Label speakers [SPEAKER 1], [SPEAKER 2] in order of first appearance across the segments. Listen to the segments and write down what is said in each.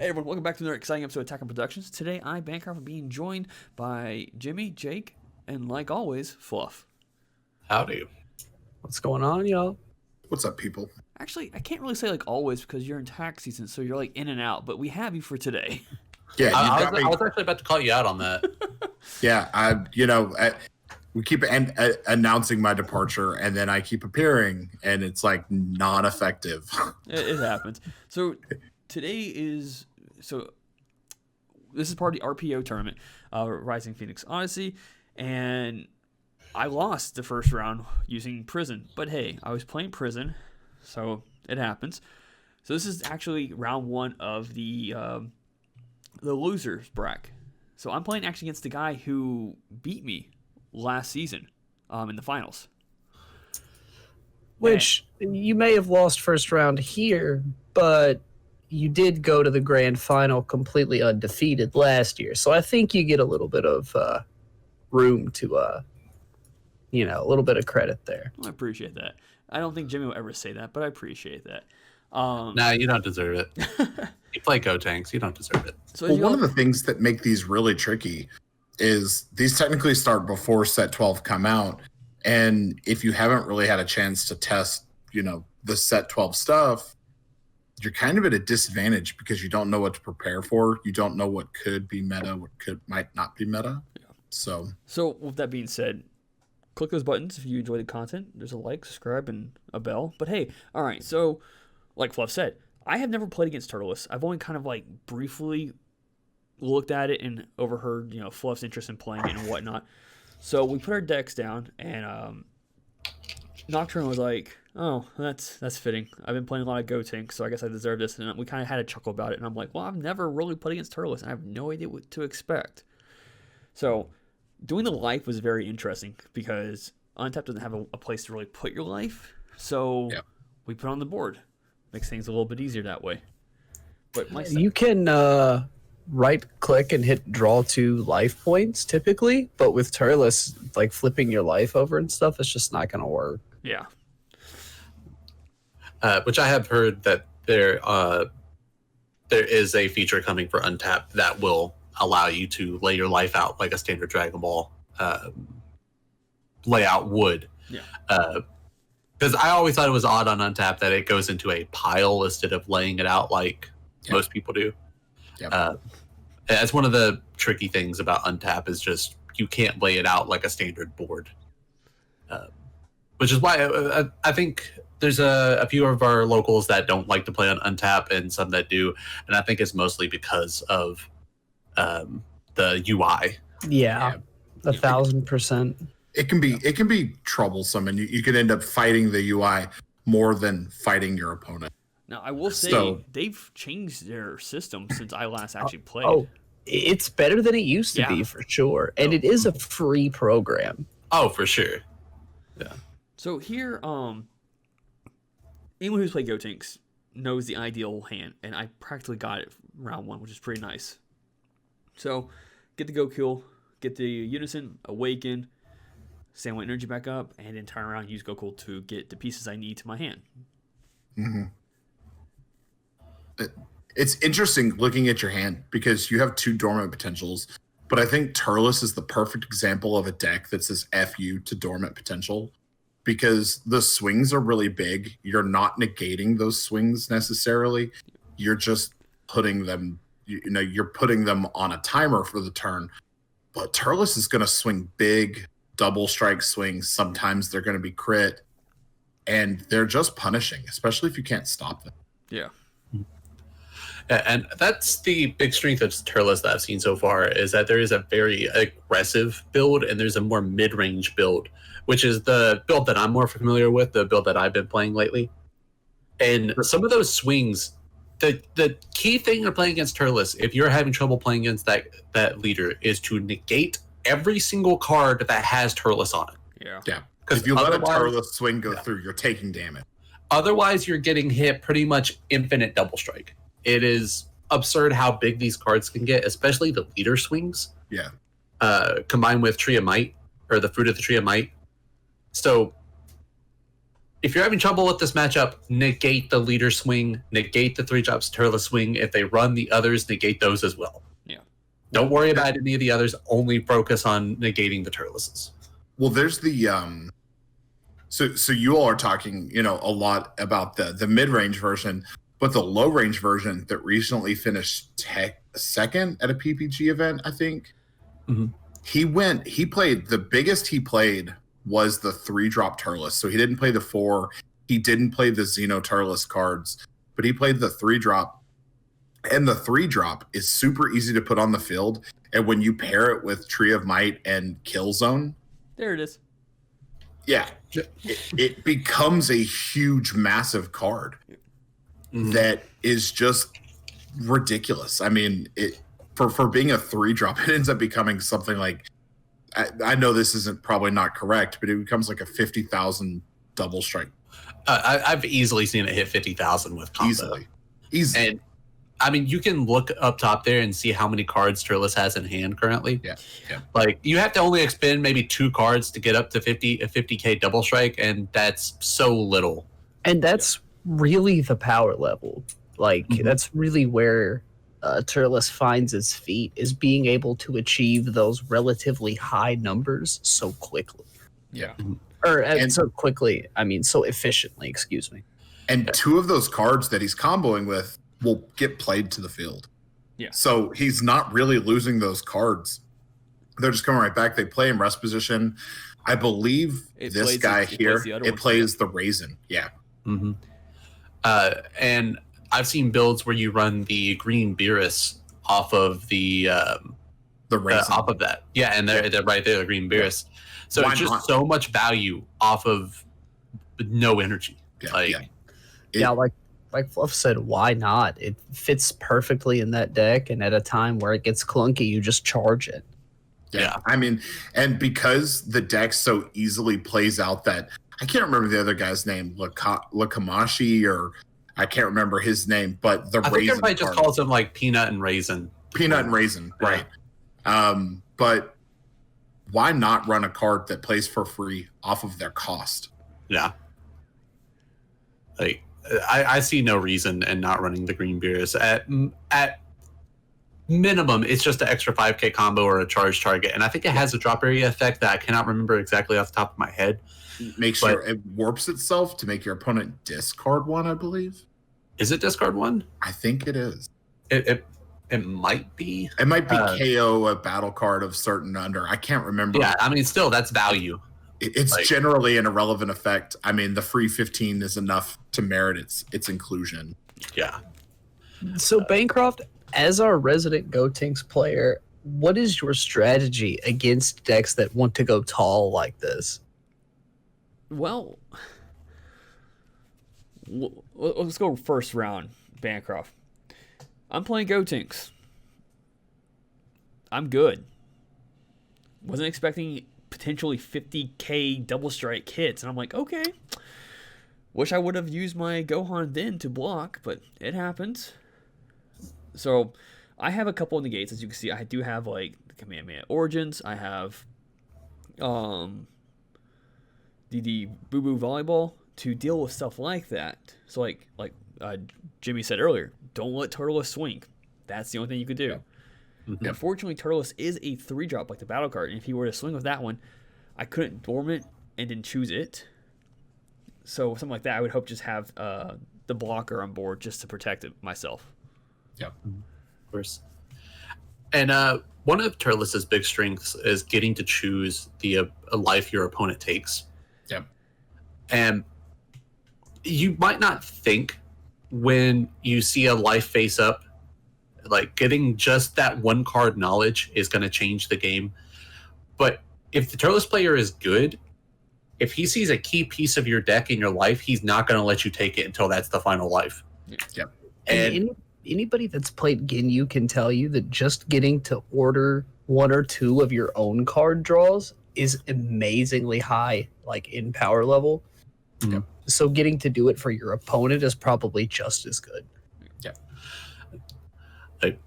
[SPEAKER 1] Hey everyone, welcome back to another exciting episode of Attack on Productions. Today I, Bancroft, am being joined by Jimmy, Jake, and like always, Fluff.
[SPEAKER 2] Howdy.
[SPEAKER 3] What's going on, y'all?
[SPEAKER 4] What's up, people?
[SPEAKER 1] Actually, I can't really say like always because you're in tax season, so you're like in and out, but we have you for today.
[SPEAKER 4] Yeah,
[SPEAKER 2] I was actually about to call you out on that.
[SPEAKER 4] Yeah, we keep announcing my departure, and then I keep appearing, and it's like not effective.
[SPEAKER 1] It happens. So today is this is part of the RPO tournament, Rising Phoenix Odyssey, and I lost the first round using Prison. But hey, I was playing Prison, so it happens. So this is actually round one of the losers bracket. So I'm playing actually against the guy who beat me last season in the finals.
[SPEAKER 3] Which you may have lost first round here, but you did go to the grand final completely undefeated last year. So I think you get a little bit of room to, a little bit of credit there.
[SPEAKER 1] I appreciate that. I don't think Jimmy will ever say that, but I appreciate that.
[SPEAKER 2] Nah, you don't deserve it. You play Gotenks, you don't deserve it.
[SPEAKER 4] So one of the things that make these really tricky is these technically start before set 12 come out. And if you haven't really had a chance to test, the set 12 stuff, you're kind of at a disadvantage because you don't know what to prepare for. You don't know what could be meta, what might not be meta. Yeah. So
[SPEAKER 1] with that being said, click those buttons if you enjoy the content. There's a like, subscribe, and a bell. But hey, all right. So like Fluff said, I have never played against Turles. I've only kind of like briefly looked at it and overheard, Fluff's interest in playing it and whatnot. So we put our decks down, and Nocturne was like, "Oh, that's fitting. I've been playing a lot of Gotenks, so I guess I deserve this." And we kind of had a chuckle about it. And I'm like, "Well, I've never really played against Turles, and I have no idea what to expect." So doing the life was very interesting because Untapped doesn't have a place to really put your life. So we put it on the board. Makes things a little bit easier that way. But
[SPEAKER 3] you can right click and hit draw 2 life points typically, but with Turles, like flipping your life over and stuff, it's just not going to work.
[SPEAKER 1] Yeah.
[SPEAKER 2] Which I have heard that there is a feature coming for Untapped that will allow you to lay your life out like a standard Dragon Ball layout would.
[SPEAKER 1] Yeah.
[SPEAKER 2] Because I always thought it was odd on Untapped that it goes into a pile instead of laying it out like most people do.
[SPEAKER 4] Yep.
[SPEAKER 2] That's one of the tricky things about Untapped is just you can't lay it out like a standard board. Which is why I think there's a few of our locals that don't like to play on Untapped and some that do. And I think it's mostly because of the UI.
[SPEAKER 3] Yeah. 1,000%.
[SPEAKER 4] It can be troublesome, and you could end up fighting the UI more than fighting your opponent.
[SPEAKER 1] Now, I will say they've changed their system since I last actually played.
[SPEAKER 3] Oh, it's better than it used to be for sure. And it is a free program.
[SPEAKER 2] Oh, for sure. Yeah.
[SPEAKER 1] So here, anyone who's played Gotenks knows the ideal hand, and I practically got it round 1, which is pretty nice. So, get the Go Kill, get the Unison, Awaken, stand my energy back up, and then turn around and use Go Kill to get the pieces I need to my hand.
[SPEAKER 4] Mm-hmm. It's interesting looking at your hand because you have 2 dormant potentials, but I think Turles is the perfect example of a deck that says FU to dormant potential because the swings are really big. You're not negating those swings necessarily. You're just putting them, you're putting them on a timer for the turn. But Turles is going to swing big double strike swings. Sometimes they're going to be crit, and they're just punishing, especially if you can't stop them.
[SPEAKER 1] Yeah.
[SPEAKER 2] And that's the big strength of Turles that I've seen so far is that there is a very aggressive build and there's a more mid-range build, which is the build that I'm more familiar with, the build that I've been playing lately. And some of those swings, the key thing to playing against Turles, if you're having trouble playing against that leader, is to negate every single card that has Turles on it.
[SPEAKER 1] Yeah.
[SPEAKER 4] Yeah. Because if you let a Turles swing go through, you're taking damage.
[SPEAKER 2] Otherwise, you're getting hit pretty much infinite double strike. It is absurd how big these cards can get, especially the leader swings.
[SPEAKER 4] Yeah.
[SPEAKER 2] Combined with Tree of Might, or the Fruit of the Tree of Might. So if you're having trouble with this matchup, negate the leader swing, negate the 3-drops Turles swing. If they run the others, negate those as well.
[SPEAKER 1] Yeah.
[SPEAKER 2] Don't worry about any of the others. Only focus on negating the Turleses.
[SPEAKER 4] Well, there's the so you all are talking, a lot about the mid-range version, but the low-range version that recently finished second at a PPG event, I think.
[SPEAKER 2] Mm-hmm.
[SPEAKER 4] He played the biggest he played was the 3-drop Turles. So he didn't play the 4. He didn't play the Xeno Turles cards, but he played the 3-drop. And the 3-drop is super easy to put on the field. And when you pair it with Tree of Might and Killzone,
[SPEAKER 1] There it is.
[SPEAKER 4] yeah, it becomes a huge, massive card that is just ridiculous. I mean, for being a 3-drop, it ends up becoming something like, I know this isn't probably not correct, but it becomes like a 50,000 double strike.
[SPEAKER 2] I've easily seen it hit 50,000 with combo.
[SPEAKER 4] Easily.
[SPEAKER 2] And I mean, you can look up top there and see how many cards Turles has in hand currently.
[SPEAKER 4] Yeah.
[SPEAKER 2] Like, you have to only expend maybe 2 cards to get up to 50k double strike, and that's so little.
[SPEAKER 3] And that's really the power level. Like, that's really where Turles finds its feet, is being able to achieve those relatively high numbers so quickly.
[SPEAKER 4] Yeah.
[SPEAKER 3] So quickly, I mean, so efficiently, excuse me.
[SPEAKER 4] And 2 of those cards that he's comboing with will get played to the field.
[SPEAKER 1] Yeah.
[SPEAKER 4] So he's not really losing those cards. They're just coming right back. They play in rest position. I believe this guy here, it plays the Raisin. Yeah.
[SPEAKER 2] Mm-hmm. And I've seen builds where you run the green Beerus off of the Raisin. Off of that. Yeah, and they're right there, the green Beerus. So
[SPEAKER 4] Why
[SPEAKER 2] it's just
[SPEAKER 4] not?
[SPEAKER 2] so much value off of no energy.
[SPEAKER 3] Like Fluff said, why not? It fits perfectly in that deck, and at a time where it gets clunky, you just charge it.
[SPEAKER 2] Yeah.
[SPEAKER 4] I mean, and because the deck so easily plays out that, I can't remember the other guy's name, Lakamashi, or I can't remember his name, but the
[SPEAKER 2] I think
[SPEAKER 4] Raisin
[SPEAKER 2] everybody just calls him like Peanut and Raisin.
[SPEAKER 4] Peanut and Raisin, right. But why not run a card that plays for free off of their cost?
[SPEAKER 2] Yeah. Like, I see no reason in not running the green beers. At minimum, it's just an extra 5k combo or a charge target, and I think it has a drop area effect that I cannot remember exactly off the top of my head.
[SPEAKER 4] Makes sure it warps itself to make your opponent discard 1, I believe.
[SPEAKER 2] Is it discard 1?
[SPEAKER 4] I think it is.
[SPEAKER 2] It might be.
[SPEAKER 4] It might be KO a battle card of certain under. I can't remember.
[SPEAKER 2] Yeah, I mean, still, that's value.
[SPEAKER 4] It's generally an irrelevant effect. I mean, the free 15 is enough to merit its inclusion.
[SPEAKER 2] Yeah.
[SPEAKER 3] So Bancroft, as our resident Gotenks player, what is your strategy against decks that want to go tall like this?
[SPEAKER 1] Well, let's go first round, Bancroft. I'm playing Gotenks. I'm good. Wasn't expecting potentially 50k double strike hits, and I'm like, okay. Wish I would have used my Gohan then to block, but it happens. So I have a couple of negates, as you can see. I do have like the Kamehameha Origins. I have the Boo Boo Volleyball to deal with stuff like that. So like Jimmy said earlier, don't let Turles swing. That's the only thing you could do.
[SPEAKER 4] Yeah.
[SPEAKER 1] Mm-hmm. Unfortunately, Turles is a 3-drop like the battle card, and if he were to swing with that one, I couldn't Dormant and then choose it. So something like that, I would hope just have the blocker on board just to protect it myself.
[SPEAKER 4] Yeah,
[SPEAKER 2] of course. And one of Turles' big strengths is getting to choose the life your opponent takes.
[SPEAKER 4] Yeah.
[SPEAKER 2] And you might not think when you see a life face up, like getting just that one card knowledge is going to change the game. But if the Turles player is good, if he sees a key piece of your deck in your life, he's not going to let you take it until that's the final life.
[SPEAKER 4] Yeah.
[SPEAKER 3] And anybody that's played Ginyu can tell you that just getting to order 1 or 2 of your own card draws is amazingly high, like in power level.
[SPEAKER 2] Mm-hmm.
[SPEAKER 3] So getting to do it for your opponent is probably just as good.
[SPEAKER 4] Yeah.
[SPEAKER 2] Like,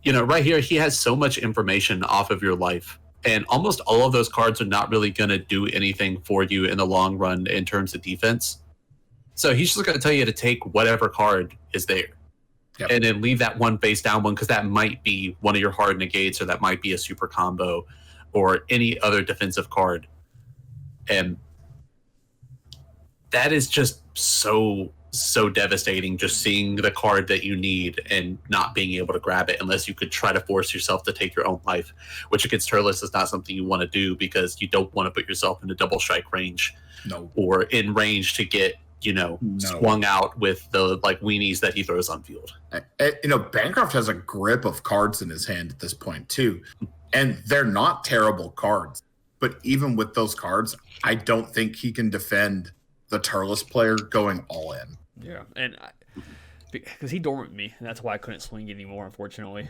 [SPEAKER 2] right here, he has so much information off of your life. And almost all of those cards are not really going to do anything for you in the long run in terms of defense. So he's just going to tell you to take whatever card is there.
[SPEAKER 4] Yep.
[SPEAKER 2] And then leave that one face down one, because that might be one of your hard negates, or that might be a super combo, or any other defensive card. And that is just so devastating, just seeing the card that you need and not being able to grab it unless you could try to force yourself to take your own life, which against Turles is not something you want to do, because you don't want to put yourself into double strike range.
[SPEAKER 4] No.
[SPEAKER 2] Or in range to get, swung out with the weenies that he throws on field.
[SPEAKER 4] Bancroft has a grip of cards in his hand at this point too, and they're not terrible cards. But even with those cards, I don't think he can defend the Turles player going all in.
[SPEAKER 1] Yeah, and because he dormant me, and that's why I couldn't swing anymore, unfortunately.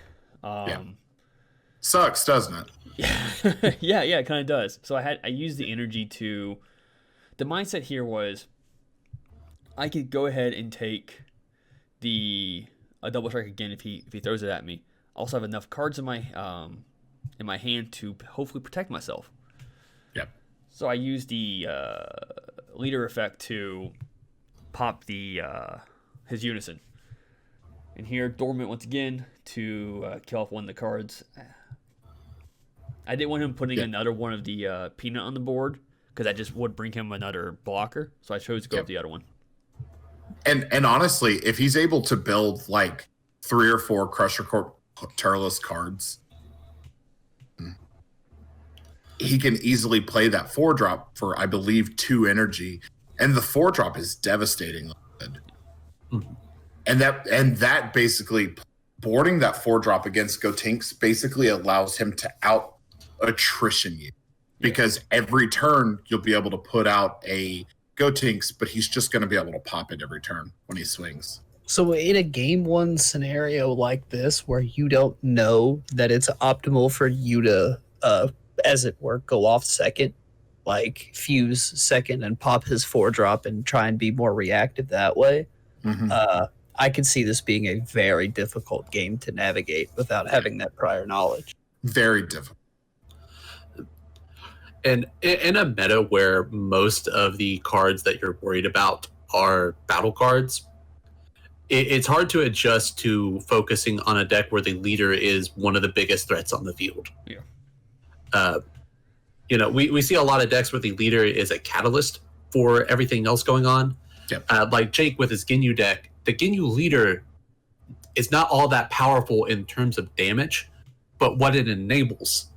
[SPEAKER 4] Sucks, doesn't it?
[SPEAKER 1] Yeah, it kind of does. So I used the energy to. The mindset here was, I could go ahead and take a double strike again if he throws it at me. I also have enough cards in my hand to hopefully protect myself.
[SPEAKER 4] Yep.
[SPEAKER 1] So I used the leader effect to pop his unison. And here, dormant once again to kill off one of the cards. I didn't want him putting another one of the peanut on the board, because that just would bring him another blocker. So I chose to go with the other one.
[SPEAKER 4] And honestly, if he's able to build 3 or 4 Crusher Corp Turles cards, he can easily play that 4-drop for, I believe, 2 energy. And the 4-drop is devastating.
[SPEAKER 2] Mm-hmm.
[SPEAKER 4] And that basically, boarding that 4-drop against Gotenks basically allows him to out attrition you. Because every turn you'll be able to put out a Gotenks, but he's just going to be able to pop it every turn when he swings.
[SPEAKER 3] So in a game 1 scenario like this, where you don't know that it's optimal for you to, as it were, go off second, fuse second and pop his 4-drop and try and be more reactive that way, I could see this being a very difficult game to navigate without having that prior knowledge.
[SPEAKER 4] Very difficult.
[SPEAKER 2] And in a meta where most of the cards that you're worried about are battle cards, it's hard to adjust to focusing on a deck where the leader is one of the biggest threats on the field.
[SPEAKER 1] Yeah.
[SPEAKER 2] We see a lot of decks where the leader is a catalyst for everything else going on.
[SPEAKER 4] Yep.
[SPEAKER 2] Like Jake with his Ginyu deck, the Ginyu leader is not all that powerful in terms of damage, but what it enables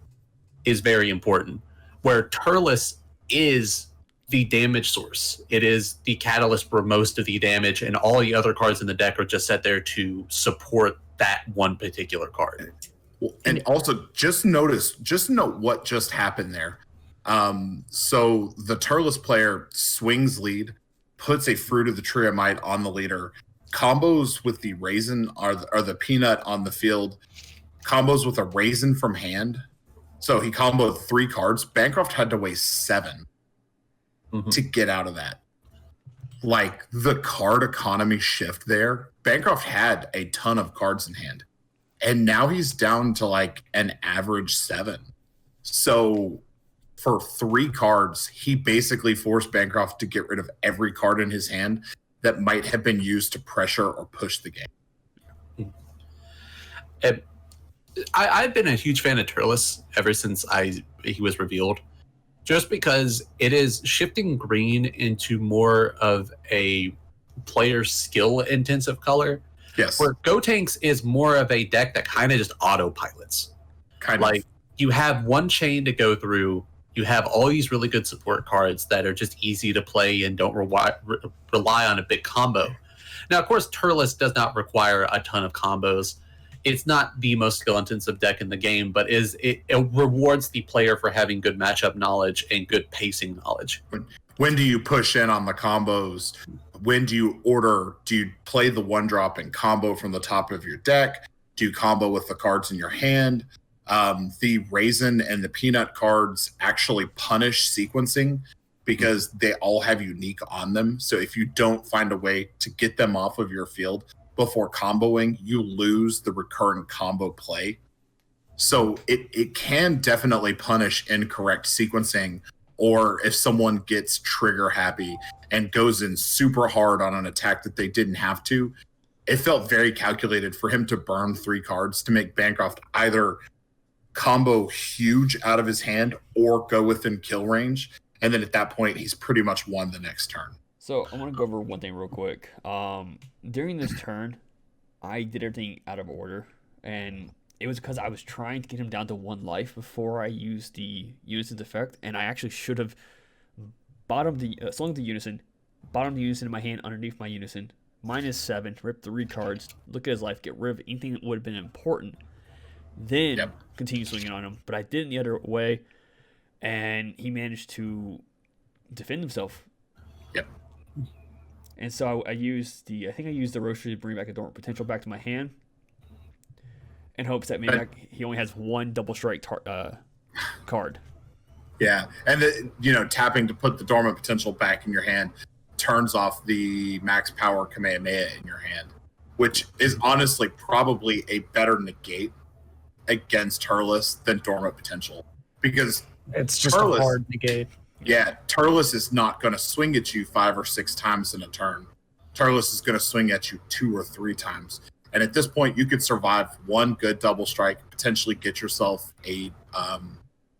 [SPEAKER 2] is very important. Where Turles is the damage source. It is the catalyst for most of the damage, and all the other cards in the deck are just set there to support that one particular card.
[SPEAKER 4] And also, just note what just happened there. So the Turles player swings lead, puts a Fruit of the Triamite on the leader, combos with the Raisin or the Peanut on the field, combos with a Raisin from hand. So he comboed 3 cards. Bancroft had to waste 7 to get out of that. The card economy shift there. Bancroft had a ton of cards in hand, and now he's down to an average 7. So for 3 cards, he basically forced Bancroft to get rid of every card in his hand that might have been used to pressure or push the game.
[SPEAKER 2] And I've been a huge fan of Turles ever since he was revealed, just because it is shifting green into more of a player skill intensive color.
[SPEAKER 4] Yes.
[SPEAKER 2] Where Gotenks is more of a deck that kind of just autopilots. You have one chain to go through. You have all these really good support cards that are just easy to play and don't rely on a big combo. Now, of course, Turles does not require a ton of combos. It's not the most skill-intensive deck in the game, but it rewards the player for having good matchup knowledge and good pacing knowledge.
[SPEAKER 4] When do you push in on the combos? When do you play the 1-drop and combo from the top of your deck? Do you combo with the cards in your hand? The Raisin and the Peanut cards actually punish sequencing because they all have unique on them. So if you don't find a way to get them off of your field before comboing, you lose the recurrent combo play. So it can definitely punish incorrect sequencing or if someone gets trigger happy and goes in super hard on an attack that they didn't have to, it felt very calculated for him to burn 3 cards to make Bancroft either combo huge out of his hand or go within kill range. And then at that point, he's pretty much won the next turn.
[SPEAKER 1] So I want to go over one thing real quick. During this turn, I did everything out of order, and it was because I was trying to get him down to 1 life before I used the Unison's effect, and I actually should have bottomed the Unison in my hand underneath my Unison, -7, rip 3 cards, look at his life, get rid of anything that would have been important, then continue swinging on him. But I did it the other way, and he managed to defend himself.
[SPEAKER 4] Yep.
[SPEAKER 1] And so I used the Roaster to bring back a dormant potential back to my hand, in hopes that maybe he only has 1 double strike card.
[SPEAKER 4] Yeah, and tapping to put the dormant potential back in your hand turns off the max power Kamehameha in your hand, which is honestly probably a better negate against Turles than dormant potential, because
[SPEAKER 3] It's just
[SPEAKER 4] Turles,
[SPEAKER 3] a hard negate.
[SPEAKER 4] Yeah, Turles is not going to swing at you 5 or 6 times in a turn. Turles is going to swing at you 2 or 3 times. And at this point, you could survive 1 good double strike, potentially get yourself a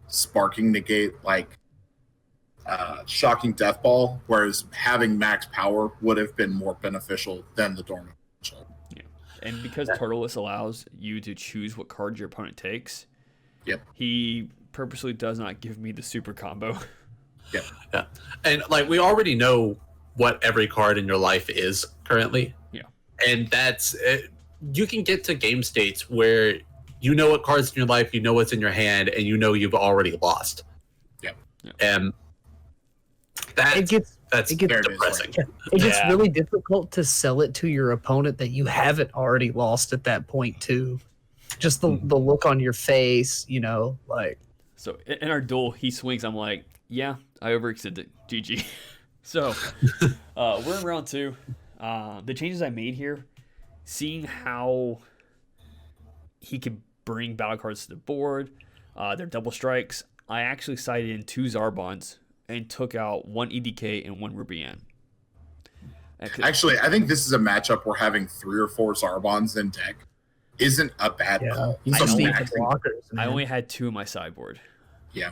[SPEAKER 4] sparking negate like Shocking Death Ball, whereas having max power would have been more beneficial than the dormant potential.
[SPEAKER 1] Yeah. And because Turles allows you to choose what card your opponent takes, he purposely does not give me the super combo.
[SPEAKER 2] Yeah. And like, we already know what every card in your life is currently.
[SPEAKER 1] Yeah.
[SPEAKER 2] And that's you can get to game states where you know what cards in your life, you know what's in your hand, and you know you've already lost. And that's depressing.
[SPEAKER 3] It gets really difficult to sell it to your opponent that you haven't already lost at that point too. Just the look on your face, like.
[SPEAKER 1] So in our duel, he swings. I'm like, yeah, I overextended. GG. So we're in round 2. The changes I made here, seeing how he could bring battle cards to the board, their double strikes, I actually sided in 2 Zarbons and took out 1 EDK and 1 Rubian.
[SPEAKER 4] Actually, I think this is a matchup where having 3 or 4 Zarbons in deck isn't a bad call.
[SPEAKER 1] I only had 2 in my sideboard.
[SPEAKER 4] Yeah.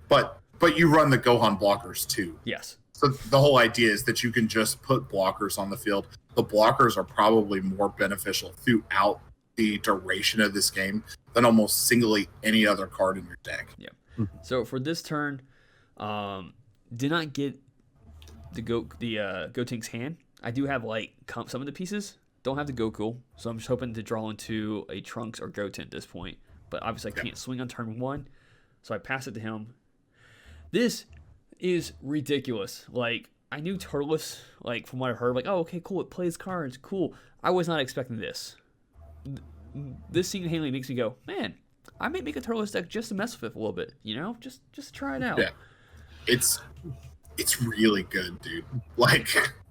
[SPEAKER 4] But you run the Gohan blockers too.
[SPEAKER 1] Yes.
[SPEAKER 4] So the whole idea is that you can just put blockers on the field. The blockers are probably more beneficial throughout the duration of this game than almost singly any other card in your deck.
[SPEAKER 1] Yeah. So for this turn, did not get the Gotenks hand. I do have some of the pieces. Don't have the Goku, so I'm just hoping to draw into a Trunks or Goten at this point. But obviously I can't swing on turn 1, so I pass it to him. This is ridiculous. Like, I knew Turles, from what I heard, oh, okay, cool, it plays cards, cool. I was not expecting this. This scene handling makes me go, man, I might make a Turles deck just to mess with it a little bit, just try it out.
[SPEAKER 4] Yeah, it's really good, dude.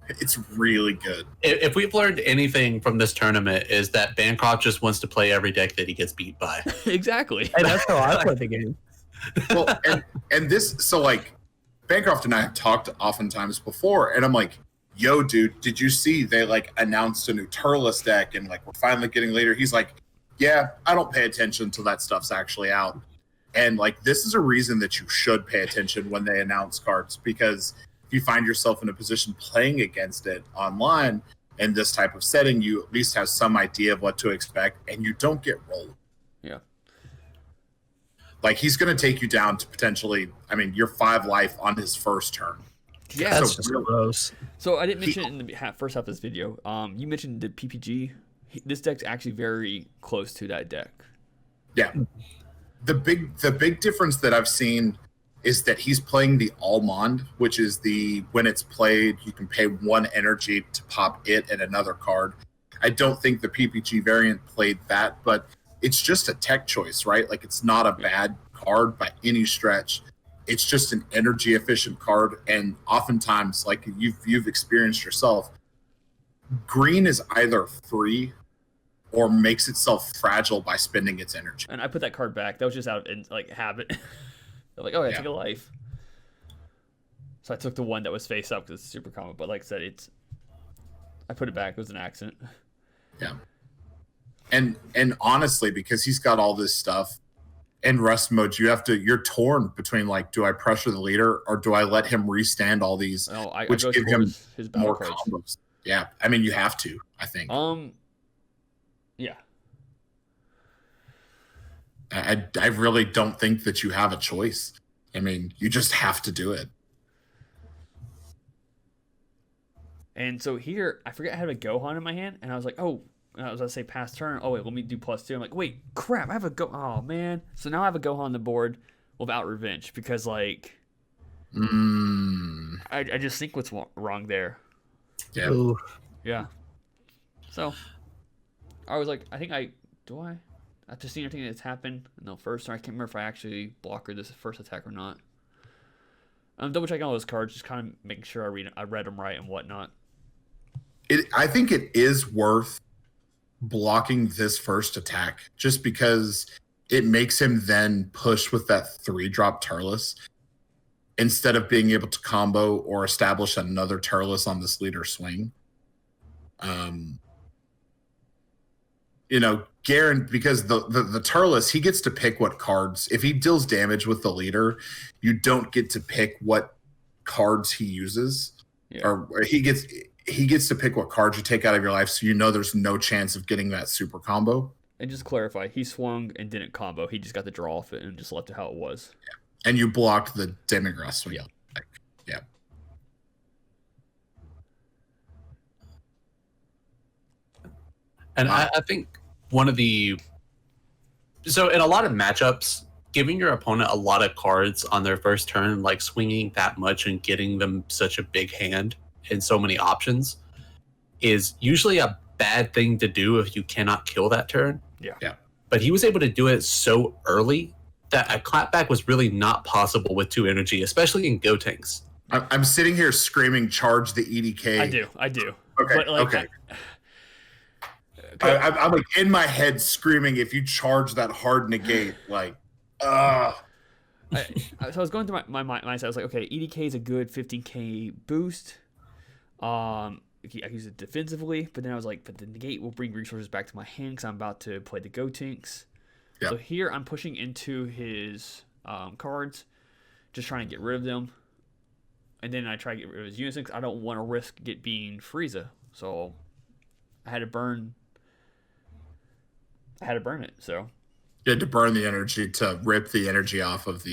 [SPEAKER 4] It's really good.
[SPEAKER 2] If we've learned anything from this tournament, is that Bancroft just wants to play every deck that he gets beat by.
[SPEAKER 1] Exactly.
[SPEAKER 3] And that's how I play the game.
[SPEAKER 4] Well, and this, so Bancroft and I have talked oftentimes before, and I'm like, yo, dude, did you see they announced a new Turles deck and we're finally getting later? He's like, yeah, I don't pay attention until that stuff's actually out. And this is a reason that you should pay attention when they announce cards, because if you find yourself in a position playing against it online in this type of setting, you at least have some idea of what to expect and you don't get rolled.
[SPEAKER 1] Yeah.
[SPEAKER 4] He's going to take you down to potentially, your 5 life on his first turn.
[SPEAKER 1] Yeah,
[SPEAKER 3] that's just gross.
[SPEAKER 1] So I didn't mention it in the first half of this video. You mentioned the PPG. This deck's actually very close to that deck.
[SPEAKER 4] Yeah. The big difference that I've seen is that he's playing the Almond, which is when it's played, you can pay 1 energy to pop it and another card. I don't think the PPG variant played that, but it's just a tech choice, right? It's not a bad card by any stretch. It's just an energy efficient card, and oftentimes, you've experienced yourself, green is either free or makes itself fragile by spending its energy.
[SPEAKER 1] And I put that card back. That was just out of habit. They're oh, yeah, take a life. So I took the one that was face up because it's super common. But like I said, I put it back. It was an accident.
[SPEAKER 4] Yeah. And honestly, because he's got all this stuff in rust mode, you're torn between like, do I pressure the leader or do I let him restand all these, which
[SPEAKER 1] I go
[SPEAKER 4] give him
[SPEAKER 1] his battle
[SPEAKER 4] more
[SPEAKER 1] cards.
[SPEAKER 4] combos. Yeah, I mean, you have to, I think.
[SPEAKER 1] Yeah.
[SPEAKER 4] I really don't think that you have a choice. I mean, you just have to do it.
[SPEAKER 1] And so here, I forget I had a Gohan in my hand, and I was like, oh, and I was going to say pass turn. Oh, wait, let me do +2. I'm like, wait, crap, I have a Oh, man. So now I have a Gohan on the board without revenge because, like, I just think what's wrong there.
[SPEAKER 4] Yeah.
[SPEAKER 3] Ooh.
[SPEAKER 1] Yeah. So I was like, do I? After seeing everything that's happened in the first turn, I can't remember if I actually blocked this first attack or not. I'm double checking all those cards, just kind of making sure I read them right and whatnot.
[SPEAKER 4] I think it is worth blocking this first attack just because it makes him then push with that 3-drop Turles instead of being able to combo or establish another Turles on this leader swing. Garen, because the Turles, he gets to pick what cards. If he deals damage with the leader, you don't get to pick what cards he uses.
[SPEAKER 1] Yeah.
[SPEAKER 4] Or he gets to pick what cards you take out of your life, so there's no chance of getting that super combo.
[SPEAKER 1] And just to clarify, he swung and didn't combo. He just got the draw off it and just left it how it was.
[SPEAKER 4] Yeah. And you blocked the Demigrass swing.
[SPEAKER 1] Yeah.
[SPEAKER 4] Yeah.
[SPEAKER 2] And I think one of so in a lot of matchups, giving your opponent a lot of cards on their first turn, like swinging that much and getting them such a big hand and so many options, is usually a bad thing to do if you cannot kill that turn.
[SPEAKER 1] Yeah.
[SPEAKER 2] But he was able to do it so early that a clapback was really not possible with 2 energy, especially in Gotenks.
[SPEAKER 4] I'm sitting here screaming, charge the EDK.
[SPEAKER 1] I do.
[SPEAKER 4] Okay,
[SPEAKER 1] But like,
[SPEAKER 4] okay. I'm like in my head screaming, if you charge that hard negate, like,
[SPEAKER 1] so I was going through my mindset. I was like, okay, EDK is a good 15k boost. I can use it defensively, but then I was like, but the negate will bring resources back to my hand because I'm about to play the Gotenks.
[SPEAKER 4] Yep.
[SPEAKER 1] So here I'm pushing into his cards, just trying to get rid of them. And then I try to get rid of his unison because I don't want to risk being Frieza. So I had to burn it. So
[SPEAKER 4] you had to burn the energy to rip the energy off of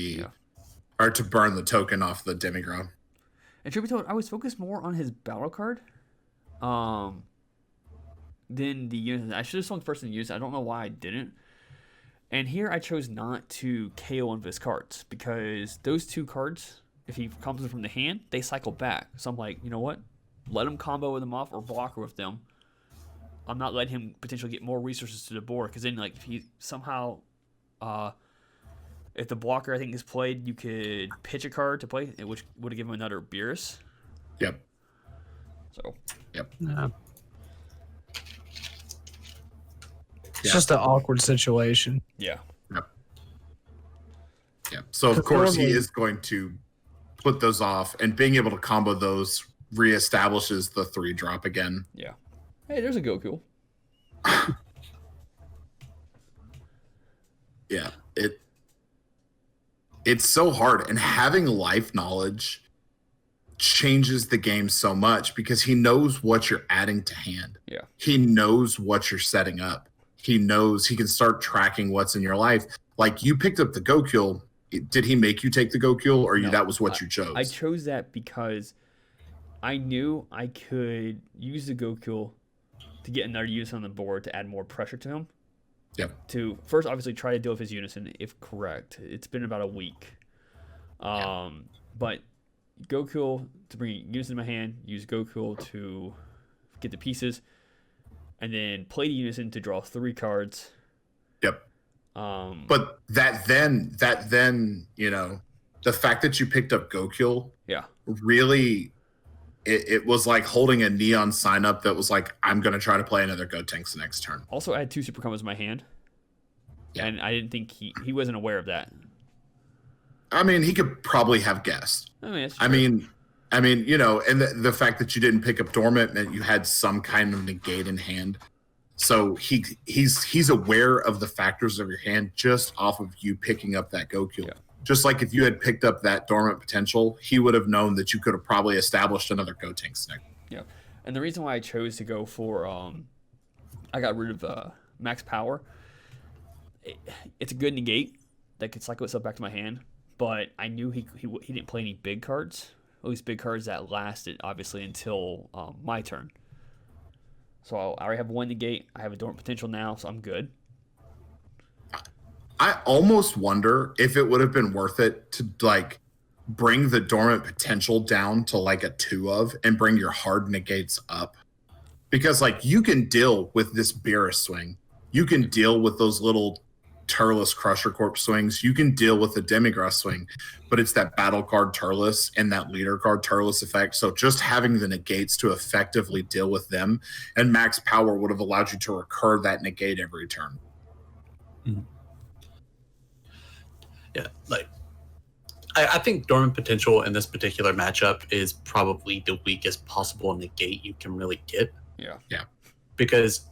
[SPEAKER 4] or to burn the token off the Demigron.
[SPEAKER 1] And truth be told, I was focused more on his battle card than the unison. I should have swung first in the unison. I don't know why I didn't. And here I chose not to KO one of his cards because those 2 cards, if he comes in from the hand, they cycle back. So I'm like, you know what? Let him combo with them off or blocker with them. I'm not letting him potentially get more resources to the board because then, like, if he somehow, if the blocker I think is played, you could pitch a card to play, which would have given him another Beerus.
[SPEAKER 4] Yep.
[SPEAKER 1] So.
[SPEAKER 4] Yep.
[SPEAKER 3] Yeah. It's just an awkward situation.
[SPEAKER 1] Yeah.
[SPEAKER 4] Yep. Yeah. So of course he is going to put those off, and being able to combo those reestablishes the 3-drop again.
[SPEAKER 1] Yeah. Hey, there's a Goku.
[SPEAKER 4] Yeah. It's so hard, and having life knowledge changes the game so much because he knows what you're adding to hand.
[SPEAKER 1] Yeah.
[SPEAKER 4] He knows what you're setting up. He knows he can start tracking what's in your life. Like, you picked up the Gokul. Did he make you take the Gokul, or
[SPEAKER 1] No,
[SPEAKER 4] that was what you chose?
[SPEAKER 1] I chose that because I knew I could use the Gokul to get another unison on the board to add more pressure to him.
[SPEAKER 4] Yep.
[SPEAKER 1] To first, obviously, try to deal with his unison if correct. It's been about a week. But Gokul to bring unison in my hand, use Gokul to get the pieces, and then play the unison to draw 3 cards.
[SPEAKER 4] Yep. But that then, the fact that you picked up Gokul, really, it was like holding a neon sign up that was like, I'm going to try to play another Gotenks next turn.
[SPEAKER 1] Also, I had 2 super combos in my hand, and I didn't think he wasn't aware of that.
[SPEAKER 4] I mean, he could probably have guessed.
[SPEAKER 1] I mean,
[SPEAKER 4] I mean, and the fact that you didn't pick up dormant meant you had some kind of negate in hand. So he's aware of the factors of your hand just off of you picking up that Goku. Yeah. Just like if you had picked up that dormant potential, he would have known that you could have probably established another Gotenks next.
[SPEAKER 1] Yeah, and the reason why I chose to go for I got rid of max power. It's a good negate that could cycle itself back to my hand, but I knew he didn't play any big cards. At least big cards that lasted obviously until my turn. So I already have one negate. I have a dormant potential now, so I'm good.
[SPEAKER 4] I almost wonder if it would have been worth it to like bring the dormant potential down to like a 2 of and bring your hard negates up. Because like you can deal with this Beerus swing. You can deal with those little Turles Crusher Corp swings. You can deal with the Demigrass swing, but it's that battle card Turles and that leader card Turles effect. So just having the negates to effectively deal with them and max power would have allowed you to recur that negate every turn.
[SPEAKER 2] Mm-hmm. Yeah, like I think dormant potential in this particular matchup is probably the weakest possible negate you can really get.
[SPEAKER 1] Yeah.
[SPEAKER 2] Because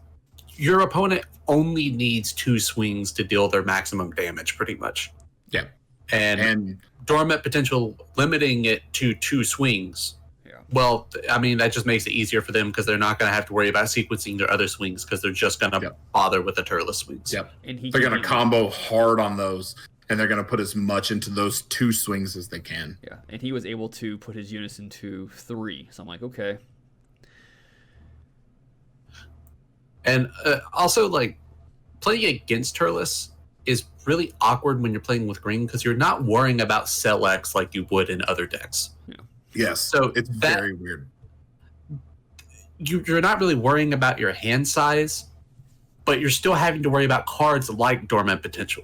[SPEAKER 2] your opponent only needs 2 swings to deal their maximum damage, pretty much.
[SPEAKER 4] Yeah.
[SPEAKER 2] And dormant potential, limiting it to 2 swings.
[SPEAKER 1] Yeah.
[SPEAKER 2] Well, I mean, that just makes it easier for them because they're not going to have to worry about sequencing their other swings because they're just going to bother with the Turles swings.
[SPEAKER 4] Yep.
[SPEAKER 1] And
[SPEAKER 4] they're going to combo hard on those, and they're going to put as much into those 2 swings as they can.
[SPEAKER 1] Yeah. And he was able to put his units into 3. So I'm like, okay.
[SPEAKER 2] And also, like, playing against Turles is really awkward when you're playing with green because you're not worrying about cell X like you would in other decks.
[SPEAKER 1] Yeah.
[SPEAKER 4] Yes,
[SPEAKER 2] so
[SPEAKER 4] it's very weird.
[SPEAKER 2] You're not really worrying about your hand size, but you're still having to worry about cards like Dormant Potential,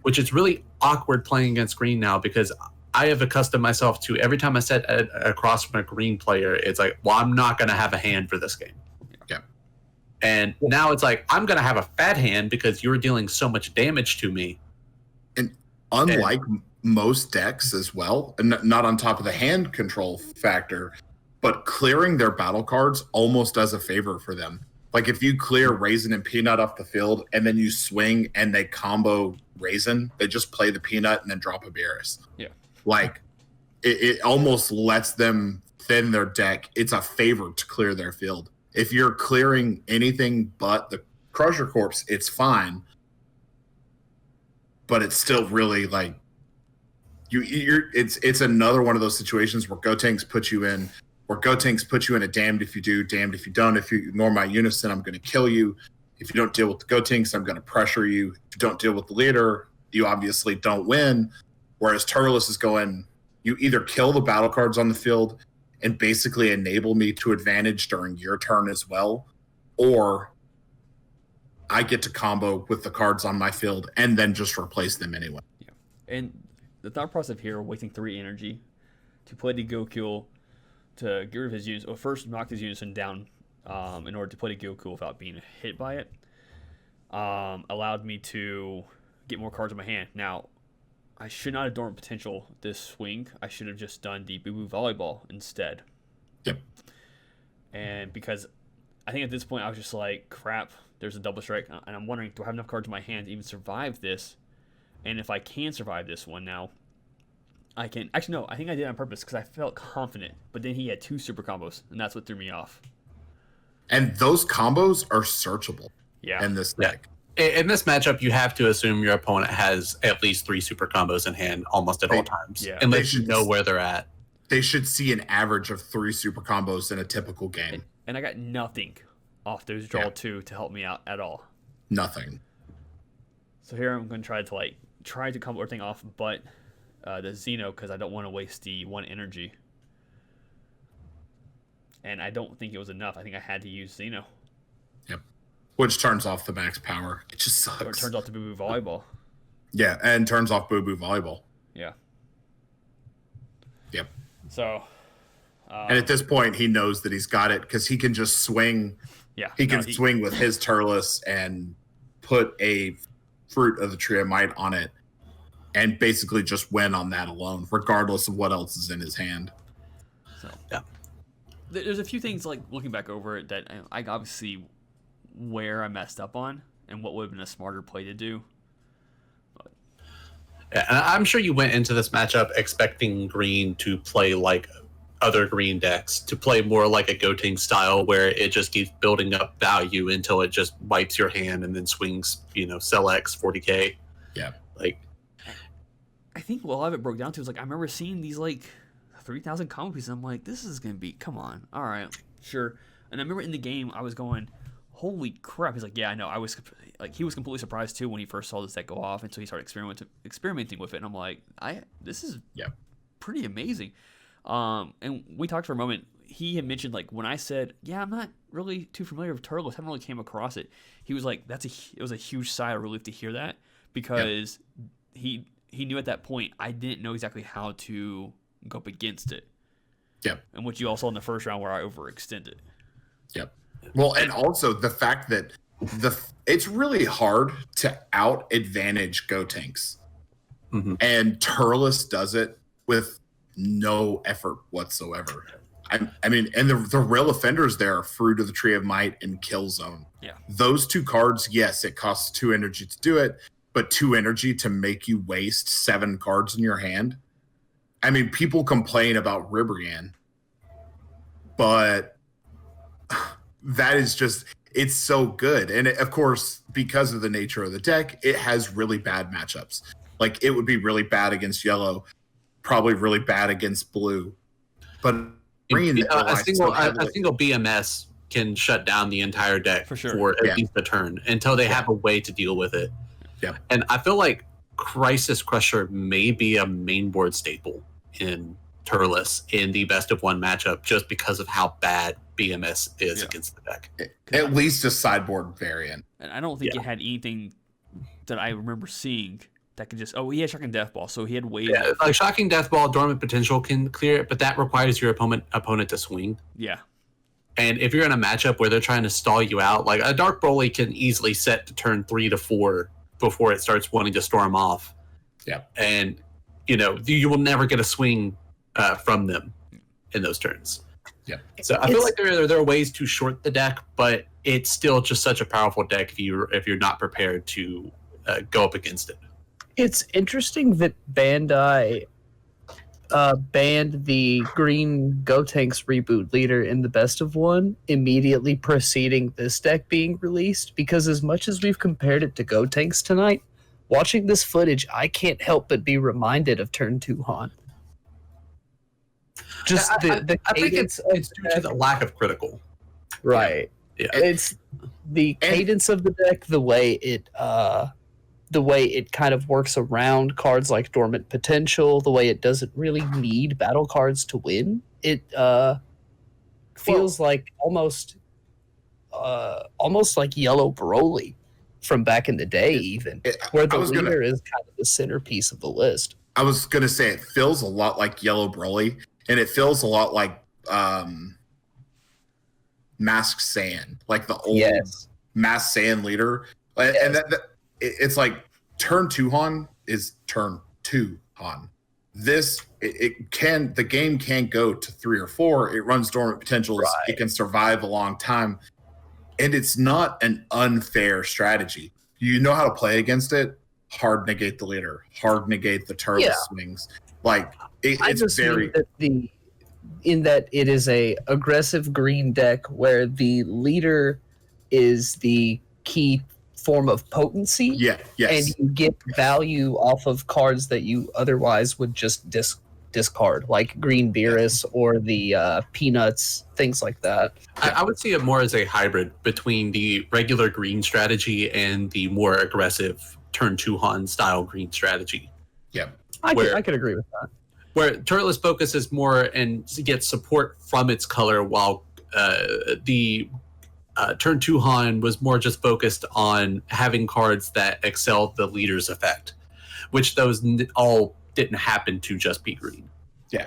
[SPEAKER 2] which is really awkward playing against green now because I have accustomed myself to every time I set across from a green player, it's like, well, I'm not going to have a hand for this game. And now it's like, I'm going to have a fat hand because you're dealing so much damage to me.
[SPEAKER 4] And unlike most decks as well, and not on top of the hand control factor, but clearing their battle cards almost does a favor for them. Like if you clear Raisin and Peanut off the field and then you swing and they combo Raisin, they just play the Peanut and then drop a Beerus.
[SPEAKER 1] Yeah.
[SPEAKER 4] Like it almost lets them thin their deck. It's a favor to clear their field. If you're clearing anything but the Crusher Corpse, it's fine. But it's still really like it's another one of those situations where Gotenks puts you in a damned if you do, damned if you don't. If you ignore my unison, I'm going to kill you. If you don't deal with the Gotenks, I'm going to pressure you. If you don't deal with the leader, you obviously don't win. Whereas Turles is going, you either kill the battle cards on the field and basically enable me to advantage during your turn as well, or I get to combo with the cards on my field and then just replace them anyway.
[SPEAKER 1] Yeah. And the thought process here, wasting 3 energy to play the Goku to get rid of his units, or first knock his unison down in order to play the Goku without being hit by it, allowed me to get more cards in my hand. Now, I should not have Dormant Potential this swing. I should have just done the Boo Boo Volleyball instead.
[SPEAKER 4] Yep.
[SPEAKER 1] And because I think at this point I was just like, crap, there's a double strike. And I'm wondering, do I have enough cards in my hand to even survive this? And if I can survive this one now, I can. Actually, no, I think I did it on purpose because I felt confident. But then he had 2 super combos, and that's what threw me off.
[SPEAKER 4] And those combos are searchable in this deck.
[SPEAKER 2] In this matchup, you have to assume your opponent has at least 3 super combos in hand almost at all times, unless you know where they're at.
[SPEAKER 4] They should see an average of 3 super combos in a typical game.
[SPEAKER 1] And I got nothing off those draw 2 to help me out at all.
[SPEAKER 4] Nothing.
[SPEAKER 1] So here I'm going to try to combo everything off, but the Xeno, because I don't want to waste the 1 energy. And I don't think it was enough. I think I had to use Xeno.
[SPEAKER 4] Yep. Which turns off the max power. It just sucks.
[SPEAKER 1] Or it turns off the Boo Boo Volleyball.
[SPEAKER 4] Yeah, and turns off Boo Boo Volleyball.
[SPEAKER 1] Yeah.
[SPEAKER 4] Yep.
[SPEAKER 1] So.
[SPEAKER 4] And at this point, he knows that he's got it because he can just swing.
[SPEAKER 1] Yeah.
[SPEAKER 4] He can swing with his Turles and put a Fruit of the Tree of Might on it and basically just win on that alone, regardless of what else is in his hand.
[SPEAKER 1] So
[SPEAKER 2] Yeah.
[SPEAKER 1] There's a few things like looking back over it that I obviously where I messed up on and what would have been a smarter play to do.
[SPEAKER 2] Yeah, and I'm sure you went into this matchup expecting green to play like other green decks, to play more like a Gotenks style where it just keeps building up value until it just wipes your hand and then swings, sell X 40k.
[SPEAKER 4] Yeah.
[SPEAKER 2] Like,
[SPEAKER 1] I think what a lot of it broke down to is like I remember seeing these like 3,000 combo pieces. I'm like, this is gonna be, come on, all right, sure. And I remember in the game I was going, holy crap. He's like, yeah, I know. He was completely surprised too when he first saw this deck go off, and so he started experimenting with it. And I'm like, this is pretty amazing. And we talked for a moment. He had mentioned like when I said, yeah, I'm not really too familiar with Turles, haven't really came across it. He was like, it was a huge sigh of relief to hear that, because he knew at that point I didn't know exactly how to go up against it.
[SPEAKER 4] Yep.
[SPEAKER 1] And what you all saw in the first round where I overextended.
[SPEAKER 4] Yep. Well, and also the fact that it's really hard to out advantage Gotenks.
[SPEAKER 2] mm-hmm.
[SPEAKER 4] And Turles does it with no effort whatsoever. I mean, and the real offenders there are Fruit of the Tree of Might and Killzone.
[SPEAKER 1] Yeah.
[SPEAKER 4] Those two cards, yes, it costs 2 energy to do it, but 2 energy to make you waste 7 cards in your hand. I mean, people complain about Ribrianne, but that is just, it's so good. And of course, because of the nature of the deck, it has really bad matchups. Like, it would be really bad against yellow, probably really bad against blue. But green,
[SPEAKER 2] a single BMS can shut down the entire deck
[SPEAKER 1] for sure,
[SPEAKER 2] for at least a turn until they have a way to deal with it.
[SPEAKER 4] Yeah.
[SPEAKER 2] And I feel like Crisis Crusher may be a main board staple in Turles in the best of one matchup, just because of how bad BMS is against the deck.
[SPEAKER 4] At least a sideboard variant.
[SPEAKER 1] And I don't think it had anything that I remember seeing that could just, he had Shocking Death Ball, so he had ways.
[SPEAKER 2] Yeah, like Shocking Death Ball, Dormant Potential can clear it, but that requires your opponent to swing.
[SPEAKER 1] Yeah.
[SPEAKER 2] And if you're in a matchup where they're trying to stall you out, like a Dark Broly can easily set to turn 3 to 4 before it starts wanting to storm off.
[SPEAKER 4] Yeah.
[SPEAKER 2] And, you will never get a swing from them in those turns.
[SPEAKER 4] Yeah.
[SPEAKER 2] So I feel like there are ways to short the deck, but it's still just such a powerful deck if you're not prepared to go up against it.
[SPEAKER 3] It's interesting that Bandai banned the green Gotenks reboot leader in the best of one immediately preceding this deck being released, because as much as we've compared it to Gotenks tonight, watching this footage, I can't help but be reminded of Turn 2 Han. Just the
[SPEAKER 2] I think it's due to the lack of critical.
[SPEAKER 3] Right.
[SPEAKER 2] Yeah.
[SPEAKER 3] It's the cadence of the deck, the way it kind of works around cards like Dormant Potential, the way it doesn't really need battle cards to win. It feels like almost like Yellow Broly from back in the day, where the leader is kind of the centerpiece of the list.
[SPEAKER 4] I was going to say it feels a lot like Yellow Broly, and it feels a lot like Masked Sand, like the old Masked Sand leader. And it's like turn 2 Han is turn 2 Han. The game can go to 3 or 4. It runs Dormant Potentials. Right. It can survive a long time. And it's not an unfair strategy. You know how to play against it. Hard negate the leader. Hard negate the Turles swings. Like it's very
[SPEAKER 3] in that it is a aggressive green deck where the leader is the key form of potency.
[SPEAKER 4] Yeah. Yes.
[SPEAKER 3] And you get value off of cards that you otherwise would just discard, like Green Beerus or the Peanuts, things like that.
[SPEAKER 2] I would see it more as a hybrid between the regular green strategy and the more aggressive turn 2 Han style green strategy.
[SPEAKER 4] Yeah.
[SPEAKER 3] I could agree with that.
[SPEAKER 2] Where Turles focuses more and gets support from its color, while the turn 2 Han was more just focused on having cards that excel the leader's effect, which those all didn't happen to just be green.
[SPEAKER 4] Yeah.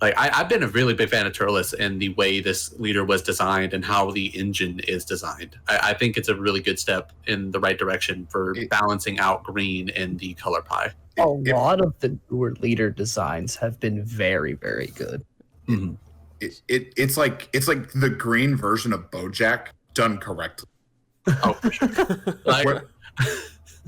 [SPEAKER 2] Like I've been a really big fan of Turles and the way this leader was designed and how the engine is designed. I think it's a really good step in the right direction for balancing out green in the color pie.
[SPEAKER 3] A lot of the newer leader designs have been very, very good.
[SPEAKER 2] Mm-hmm.
[SPEAKER 4] It's like the green version of BoJack done correctly.
[SPEAKER 2] Oh, for sure. Like,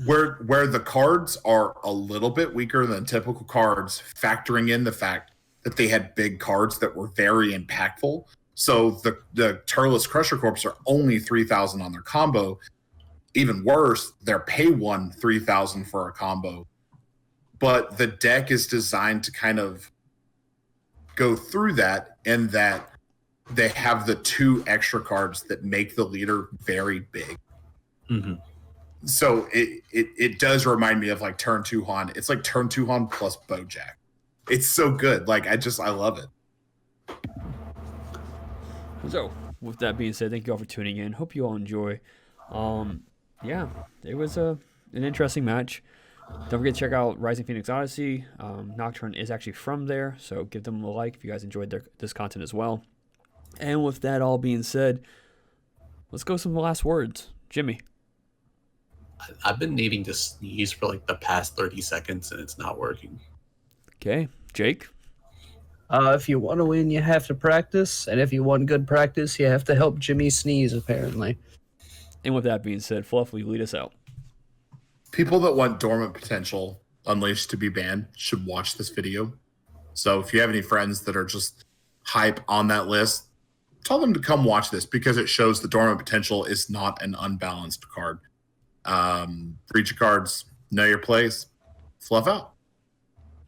[SPEAKER 4] where the cards are a little bit weaker than typical cards, factoring in the fact that they had big cards that were very impactful. So the Turles Crusher Corps are only 3,000 on their combo. Even worse, they're pay 3,000 for a combo. But the deck is designed to kind of go through that, and that they have the 2 extra cards that make the leader very big.
[SPEAKER 2] mm-hmm.
[SPEAKER 4] So it does remind me of like turn 2 Han. It's like turn 2 Han plus BoJack. It's so good. Like I love it.
[SPEAKER 1] So, with that being said, thank you all for tuning in. Hope you all enjoy. Yeah, it was an interesting match. Don't forget to check out Rising Phoenix Odyssey. Nocturne is actually from there, so give them a like if you guys enjoyed this content as well. And with that all being said, let's go some last words. Jimmy.
[SPEAKER 2] I've been needing to sneeze for like the past 30 seconds and it's not working.
[SPEAKER 1] Okay, Jake.
[SPEAKER 3] If you want to win, you have to practice, and if you want good practice, you have to help Jimmy sneeze, apparently.
[SPEAKER 1] And with that being said, Fluff, will you lead us out?
[SPEAKER 4] People that want Dormant Potential Unleashed to be banned should watch this video. So if you have any friends that are just hype on that list, tell them to come watch this, because it shows the Dormant Potential is not an unbalanced card. Read your cards, know your place, Fluff out.